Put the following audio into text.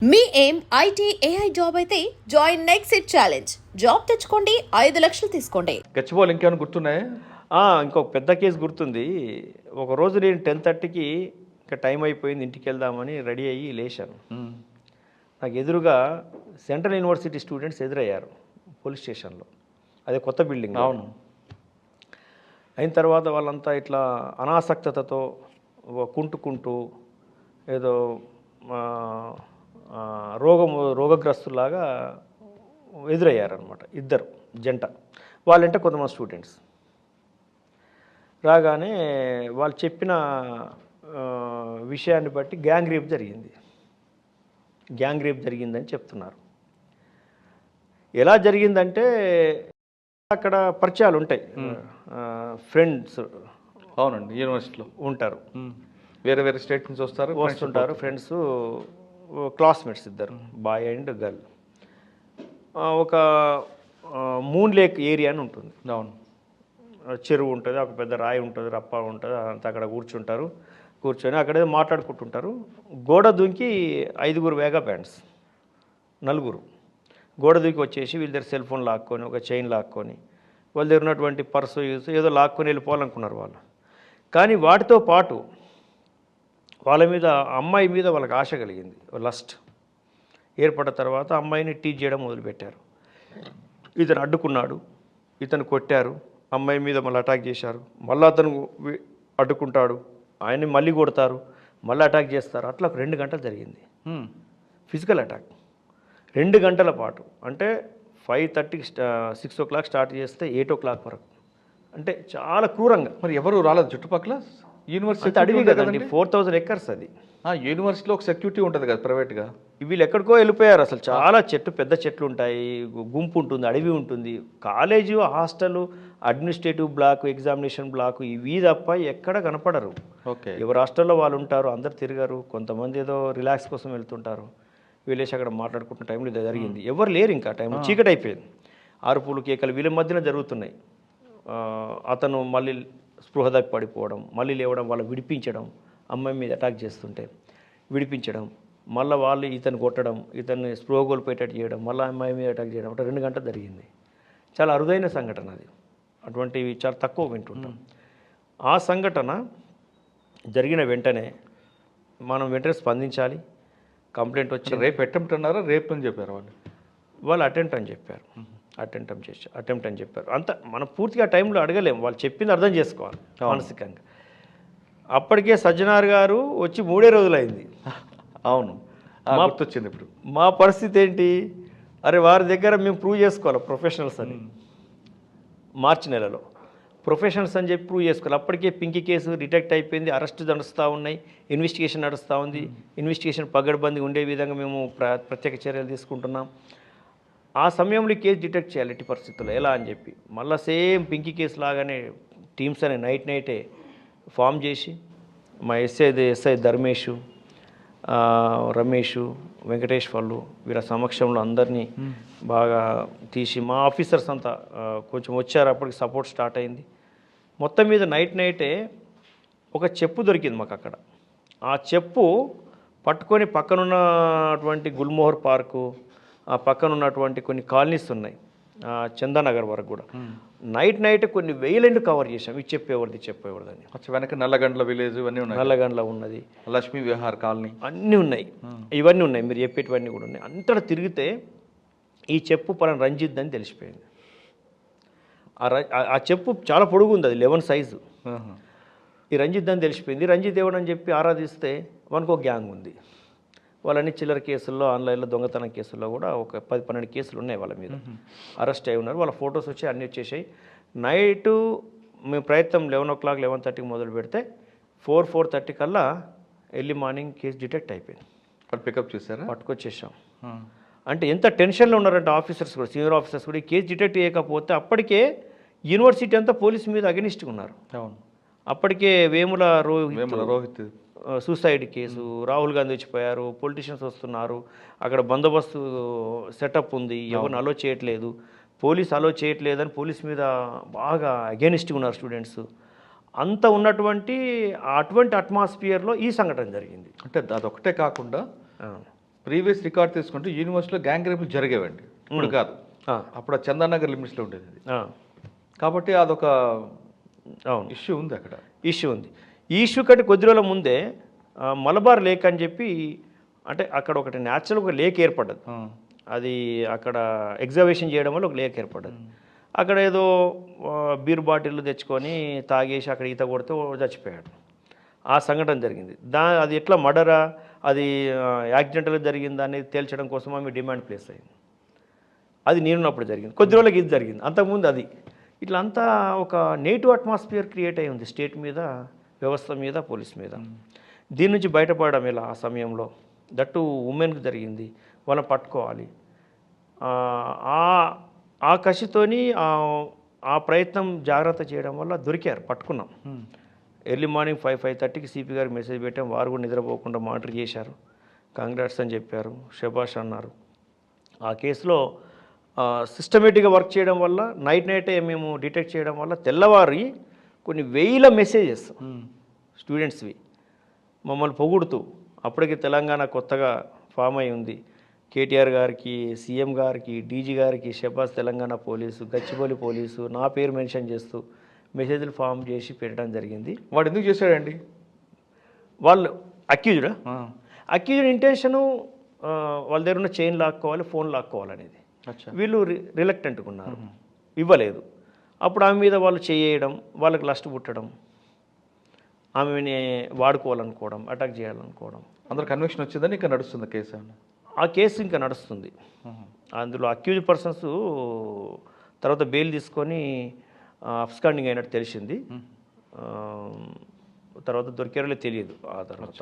మీ ఏం IT AI job అయితే join next it challenge. Job తెచ్చుకోండి, 5 లక్షలు తీసుకోండి. గచ్చిబౌలి ఇంకేమైనా గుర్తున్నాయా? ఇంకొక పెద్ద కేసు గుర్తుంది. ఒకరోజు నేను 10:30కి ఇంకా టైం అయిపోయింది, ఇంటికి వెళ్దామని రెడీ అయ్యి లేచాను. నాకు ఎదురుగా సెంట్రల్ యూనివర్సిటీ స్టూడెంట్స్ ఎదురయ్యారు పోలీస్ స్టేషన్లో. అదే కొత్త బిల్డింగ్. అవును. అయిన తర్వాత వాళ్ళంతా ఇట్లా అనాసక్తతతో కుంటుకుంటూ ఏదో రోగగ్రస్తులాగా ఎదురయ్యారనమాట. ఇద్దరు జంట, వాళ్ళంటే కొంతమంది స్టూడెంట్స్ రాగానే వాళ్ళు చెప్పిన విషయాన్ని బట్టి గ్యాంగ్ రేప్ జరిగిందని చెప్తున్నారు. ఎలా జరిగిందంటే అక్కడ పరిచయాలు ఉంటాయి, ఫ్రెండ్స్. అవునండి, యూనివర్సిటీలో ఉంటారు, వేరే వేరే స్టేట్ నుంచి వస్తుంటారు ఫ్రెండ్స్, క్లాస్మేట్స్ ఇద్దరు, బాయ్ అండ్ గర్ల్. ఒక మూన్ లేక్ ఏరియా అని ఉంటుంది. అవును. చెరువు ఉంటుంది, ఒక పెద్ద రాయి ఉంటుంది, రప్ప ఉంటుంది, అంతా అక్కడ కూర్చొని అక్కడే మాట్లాడుకుంటుంటారు. గోడ దూకి 5 వేగా బ్యాండ్స్, 4 గోడ దూకి వచ్చేసి వీళ్ళ దగ్గర సెల్ ఫోన్ లాక్కొని, ఒక చైన్ లాక్కొని, వాళ్ళ దగ్గర ఉన్నటువంటి పర్సు ఏదో లాక్కొని వెళ్ళిపోవాలనుకున్నారు వాళ్ళు. కానీ వాటితో పాటు వాళ్ళ మీద, అమ్మాయి మీద వాళ్ళకి ఆశ కలిగింది, లస్ట్ ఏర్పడ్డ తర్వాత అమ్మాయిని టీచ్ చేయడం మొదలుపెట్టారు. ఇతను అడ్డుకున్నాడు, ఇతను కొట్టారు, అమ్మాయి మీద మళ్ళీ అటాక్ చేశారు. మళ్ళీ అతను అడ్డుకుంటాడు, ఆయన్ని మళ్ళీ కొడతారు, మళ్ళీ అటాక్ చేస్తారు. అట్లా 2 గంటలు జరిగింది ఫిజికల్ అటాక్. 2 గంటల పాటు, అంటే 5:30కి 6 o'clock స్టార్ట్ చేస్తే 8 o'clock వరకు. అంటే చాలా క్రూరంగా. మరి ఎవరు రాలేదు చుట్టుపక్కల? యూనివర్సిటీ అడవి కదండి, 4000 acres అది. యూనివర్సిటీలో ఒక సెక్యూరిటీ ఉంటుంది కదా ప్రైవేట్గా. వీళ్ళు ఎక్కడికో వెళ్ళిపోయారు. అసలు చాలా పెద్ద చెట్లు ఉంటాయి, గుంపు ఉంటుంది, అడవి ఉంటుంది. College, hostel, administrative block, examination block, ఇవి తప్ప ఎక్కడ కనపడరు. ఓకే. ఎవరు హాస్టల్లో వాళ్ళు ఉంటారు, అందరు తిరగరు. కొంతమంది ఏదో రిలాక్స్ కోసం వెళ్తుంటారు. వీళ్ళేసి అక్కడ మాట్లాడుకుంటున్న టైంలో ఇది జరిగింది. ఎవరు లేరు, ఇంకా టైం చీకటి అయిపోయింది. అరుపులు, కేకలు వీళ్ళ మధ్యన జరుగుతున్నాయి. అతను మళ్ళీ స్పృహ తప్పి పడిపోవడం, మళ్ళీ లేవడం, వాళ్ళు విడిపించడం, అమ్మాయి మీద అటాక్ చేస్తుంటే విడిపించడం, మళ్ళీ వాళ్ళు ఇతను కొట్టడం, ఇతన్ని స్పృహ కోల్పోయేటట్టు చేయడం, మళ్ళీ అమ్మాయి మీద అటాక్ చేయడం. అంటే 2 గంటలు జరిగింది. చాలా అరుదైన సంఘటన అది. అటువంటివి చాలా తక్కువ వింటుంటాం. ఆ సంఘటన జరిగిన వెంటనే మనం వెంటనే స్పందించాలి. కంప్లైంట్ వచ్చి రేపు అటెంప్ట్ అన్నారా, రేపు అని చెప్పారు వాళ్ళు అటెంప్ట్ అని చెప్పారు. అటెంప్ట్ అని చెప్పారు. అంత మనం పూర్తిగా టైంలో అడగలేము, వాళ్ళు చెప్పింది అర్థం చేసుకోవాలి మానసికంగా. అప్పటికే సజ్జనార్ గారు వచ్చి 3 రోజులైంది. అవును, గుర్తొచ్చింది ఇప్పుడు. మా పరిస్థితి ఏంటి? అరే వారి దగ్గర మేము ప్రూవ్ చేసుకోవాలి ప్రొఫెషనల్స్ అని. మార్చి నెలలో ప్రొఫెషనల్స్ అని చెప్పి ప్రూవ్ చేసుకోవాలి. అప్పటికే పింకీ కేసు డిటెక్ట్ అయిపోయింది, అరెస్ట్ నడుస్తూ ఉన్నాయి, ఇన్వెస్టిగేషన్ నడుస్తూ ఉంది. ఇన్వెస్టిగేషన్ పగడ్బందీ ఉండే విధంగా మేము ప్రత్యేక చర్యలు తీసుకుంటున్నాం. ఆ సమయంలో కేసు డిటెక్ట్ చేయాలి ఎట్టి పరిస్థితుల్లో, ఎలా అని చెప్పి మళ్ళీ సేమ్ పింకీ కేసు లాగానే టీమ్స్ అనే నైటే ఫామ్ చేసి మా ఎస్ఐ ధర్మేషు, రమేష్, వెంకటేశ్వర్లు వీళ్ళ సమక్షంలో అందరినీ బాగా తీసి, మా ఆఫీసర్స్ అంతా కొంచెం వచ్చారు. అప్పటికి సపోర్ట్ స్టార్ట్ అయింది. మొత్తం మీద నైటే ఒక చెప్పు దొరికింది మాకు అక్కడ. ఆ చెప్పు పట్టుకొని పక్కనున్నటువంటి గుల్మోహర్ పార్కు, ఆ పక్కన ఉన్నటువంటి కొన్ని కాలనీస్ ఉన్నాయి, చందానగర్ వరకు కూడా నైట్ కొన్ని వేలండ్ కవర్ చేసాం. ఇది చెప్పేవారిదని. వెనక నల్లగండ్ల విలేజ్ ఇవన్నీ ఉన్నాయి, నల్లగండ్ల ఉన్నది, లక్ష్మీ విహార్ కాలనీ అన్నీ ఉన్నాయి, ఇవన్నీ ఉన్నాయి, మీరు చెప్పేటివన్నీ కూడా ఉన్నాయి. అంతటా తిరిగితే ఈ చెప్పు పలానా రంజిత్ అని తెలిసిపోయింది. ఆ చెప్పు చాలా పొడుగు ఉంది, అది 11 సైజు. ఈ రంజిత్ అని తెలిసిపోయింది. రంజిత్ ఎవడని చెప్పి ఆరాధిస్తే మనకు ఒక గ్యాంగ్ ఉంది. వాళ్ళని చిల్లర కేసుల్లో, ఆన్లైన్లో దొంగతనం కేసుల్లో కూడా ఒక 10-12 కేసులు ఉన్నాయి వాళ్ళ మీద. అరెస్ట్ అయి ఉన్నారు. వాళ్ళ ఫొటోస్ వచ్చి అన్నీ వచ్చేసాయి. నైటు మేము ప్రయత్నం 11 o'clock 11:30కి మొదలు పెడితే 4:30 కల్లా ఎర్లీ మార్నింగ్ కేసు డిటెక్ట్ అయిపోయింది. పికప్ చేశారా? పట్టుకొచ్చేసాం. అంటే ఎంత టెన్షన్లో ఉన్నారంటే ఆఫీసర్స్ కూడా, సీనియర్ ఆఫీసర్స్ కూడా. ఈ కేసు డిటెక్ట్ చేయకపోతే అప్పటికే యూనివర్సిటీ అంతా పోలీసు మీద అగెనిస్ట్గా ఉన్నారు. అవును. అప్పటికే వేముల రోహిత్ సూసైడ్ కేసు, రాహుల్ గాంధీ వచ్చిపోయారు, పొలిటీషియన్స్ వస్తున్నారు, అక్కడ బందోబస్తు సెటప్ ఉంది, ఎవరిని అలో చేయట్లేదు, పోలీస్ అలో చేయట్లేదని పోలీస్ మీద బాగా అగెనిస్ట్గా ఉన్నారు స్టూడెంట్స్. అంత ఉన్నటువంటి అటువంటి అట్మాస్ఫియర్లో ఈ సంఘటన జరిగింది. అంటే అదొకటే కాకుండా ప్రీవియస్ రికార్డ్ తీసుకుంటే యూనివర్సిటీలో గ్యాంగ్ రేపులు జరిగేవండి, ఇప్పుడు కాదు. అప్పుడు ఆ చందానగర్ లిమిట్స్లో ఉండేది అది. కాబట్టి అదొక అవును ఇష్యూ ఉంది అక్కడ. ఇష్యూ ఉంది. ఈ ఇష్యూ కంటే కొద్ది రోజుల ముందే మలబార్ లేక్ అని చెప్పి, అంటే అక్కడ ఒకటి న్యాచురల్ ఒక లేక్ ఏర్పడ్డది. అది అక్కడ ఎగ్జాబిషన్ చేయడం వల్ల ఒక లేక్ ఏర్పడ్డది. అక్కడ ఏదో బీర్ బాటిల్ తెచ్చుకొని తాగేసి అక్కడ ఈత కొడితే చచ్చిపోయాడు. ఆ సంఘటన జరిగింది. అది ఎట్లా మర్డరా, అది యాక్సిడెంటల్గా జరిగిందా అనేది తేల్చడం కోసం ఆమె డిమాండ్ ప్లేస్ అయింది. అది నేనున్నప్పుడు జరిగింది. కొద్ది రోజులకి ఇది జరిగింది. అంతకుముందు అది ఇట్లా అంతా ఒక నెగిటివ్ అట్మాస్ఫియర్ క్రియేట్ అయి ఉంది స్టేట్ మీద, వ్యవస్థ మీద, పోలీస్ మీద. దీని నుంచి బయటపడడం ఎలా ఆ సమయంలో, దట్టు ఉమెన్కి జరిగింది, వాళ్ళని పట్టుకోవాలి. ఆ కసితోని ఆ ప్రయత్నం జాగ్రత్త చేయడం వల్ల దొరికారు, పట్టుకున్నాం. ఎర్లీ మార్నింగ్ 5:30కి సిపి గారికి మెసేజ్ పెట్టాం. వారు కూడా నిద్రపోకుండా మానిటర్ చేశారు. కాంగ్రాట్స్ అని చెప్పారు, శబాష్ అన్నారు. ఆ కేసులో సిస్టమేటిక్గా వర్క్ చేయడం వల్ల, నైటే మేము డిటెక్ట్ చేయడం వల్ల తెల్లవారి కొన్ని వేల మెసేజెస్ స్టూడెంట్స్వి మమ్మల్ని పొగుడుతూ, అప్పటికి తెలంగాణ కొత్తగా ఫామ్ అయి ఉంది, కేటీఆర్ గారికి, సీఎం గారికి, డీజీ గారికి శబాష్ తెలంగాణ పోలీసు, గచ్చిబౌలి పోలీసు, నా పేరు మెన్షన్ చేస్తూ మెసేజ్లు ఫామ్ చేసి పెట్టడం జరిగింది. వాడు ఎందుకు చేశాడండి? వాళ్ళు అక్యూజ్డ్ ఇంటెన్షను వాళ్ళ దగ్గర ఉన్న చైన్ లాక్కోవాలి, ఫోన్ లాక్కోవాలనేది. వీళ్ళు రిలక్టెంట్గా ఉన్నారు, ఇవ్వలేదు. అప్పుడు ఆమె మీద వాళ్ళు చేయడం, వాళ్ళకి లస్ట్ పుట్టడం, ఆమెని వాడుకోవాలనుకోవడం, అటాక్ చేయాలనుకోవడం. అందరు కన్విక్షన్ వచ్చిందని ఇంకా నడుస్తుంది కేసు? ఆ కేసు ఇంకా నడుస్తుంది. అందులో అక్యూజ్డ్ పర్సన్స్ తర్వాత బెయిల్ తీసుకొని అబ్స్కాండింగ్ అయినట్టు తెలిసింది. తర్వాత దొరికారో తెలియదు. ఆ తర్వాత